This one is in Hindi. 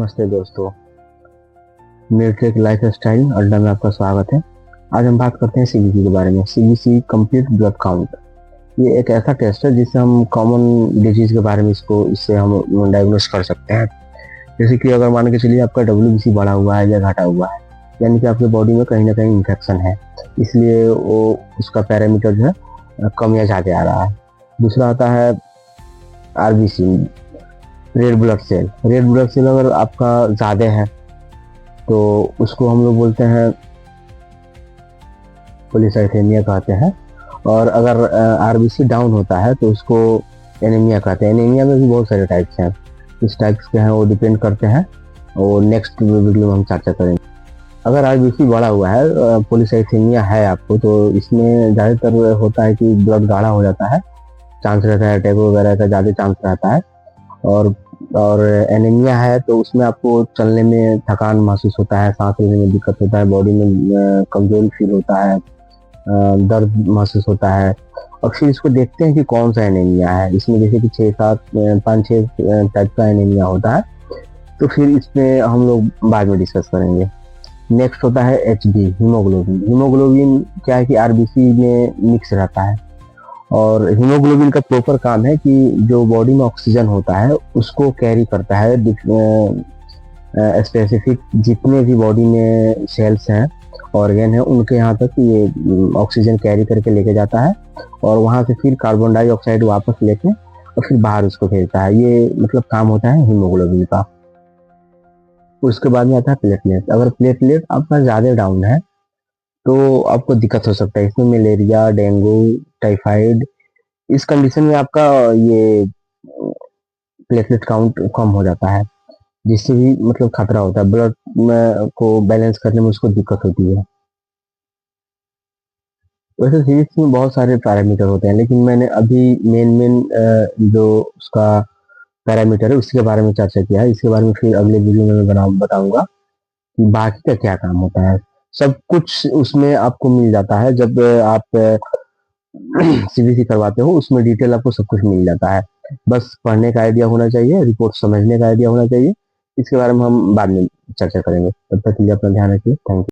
नमस्ते दोस्तों, न्यूट्रिक लाइफ स्टाइल अड्डा में आपका स्वागत है। आज हम बात करते हैं सीबीसी के बारे में। सीबीसी कंप्लीट ब्लड काउंट, ये एक ऐसा टेस्ट है जिससे हम कॉमन डिजीज के बारे में इससे हम डायग्नोस कर सकते हैं। जैसे कि अगर मान के चलिए आपका डब्ल्यूबीसी बढ़ा हुआ है या घटा हुआ है, यानी कि आपके बॉडी में कहीं ना कहीं इन्फेक्शन है, इसलिए वो उसका पैरामीटर जो है कम या ज़्यादा आ रहा है। दूसरा आता है RBC, red blood cell. Red blood cell अगर आपका ज़्यादा है तो उसको हम लोग बोलते हैं पॉलीसाइथेमिया कहते हैं, और अगर आरबीसी डाउन होता है तो उसको एनीमिया कहते हैं। एनीमिया में भी बहुत सारे टाइप्स हैं, किस टाइप्स के हैं वो डिपेंड करते हैं, और नेक्स्ट वीडियो में हम चर्चा करेंगे। अगर आरबीसी बढ़ा हुआ है, पॉलीसाइथेमिया है आपको, तो इसमें ज़्यादातर होता है कि ब्लड गाढ़ा हो जाता है, चांस रहता है अटैक वगैरह का ज़्यादा चांस रहता है। और एनीमिया है तो उसमें आपको चलने में थकान महसूस होता है, सांस लेने में दिक्कत होता है, बॉडी में कमजोरी फील होता है, दर्द महसूस होता है। और फिर इसको देखते हैं कि कौन सा एनीमिया है। इसमें जैसे कि 5-6 टाइप का एनीमिया होता है, तो फिर इसमें हम लोग बाद में डिस्कस करेंगे। नेक्स्ट होता है एचबी, हीमोग्लोबिन। हीमोग्लोबिन क्या है कि आरबीसी में मिक्स रहता है, और हीमोग्लोबिन का प्रॉपर काम है कि जो बॉडी में ऑक्सीजन होता है उसको कैरी करता है। स्पेसिफिक जितने भी बॉडी में सेल्स हैं, ऑर्गन है, उनके यहाँ तक ये ऑक्सीजन कैरी करके लेके जाता है, और वहाँ से फिर कार्बन डाइऑक्साइड वापस लेके और फिर बाहर उसको भेजता है। ये मतलब काम होता है हीमोग्लोबिन का। उसके बाद में आता है प्लेटलेट। अगर प्लेटलेट आपका ज़्यादा डाउन है तो आपको दिक्कत हो सकता है। इसमें मलेरिया, डेंगू, टाइफाइड, इस कंडीशन में आपका ये प्लेटलेट काउंट कम हो जाता है, जिससे भी मतलब खतरा होता है, ब्लड में को बैलेंस करने में उसको दिक्कत होती है। वैसे फिजिक्स में बहुत सारे पैरामीटर होते हैं, लेकिन मैंने अभी मेन जो उसका पैरामीटर है उसके बारे में चर्चा किया है। इसके बारे में फिर अगले वीडियो में मैं बताऊंगा कि बाकी का क्या काम होता है। सब कुछ उसमें आपको मिल जाता है जब आप सीबीसी करवाते हो, उसमें डिटेल आपको सब कुछ मिल जाता है। बस पढ़ने का आइडिया होना चाहिए, रिपोर्ट समझने का आइडिया होना चाहिए। इसके बारे में हम बाद में चर्चा करेंगे। तब तक के लिए अपना ध्यान रखिए। Thank you.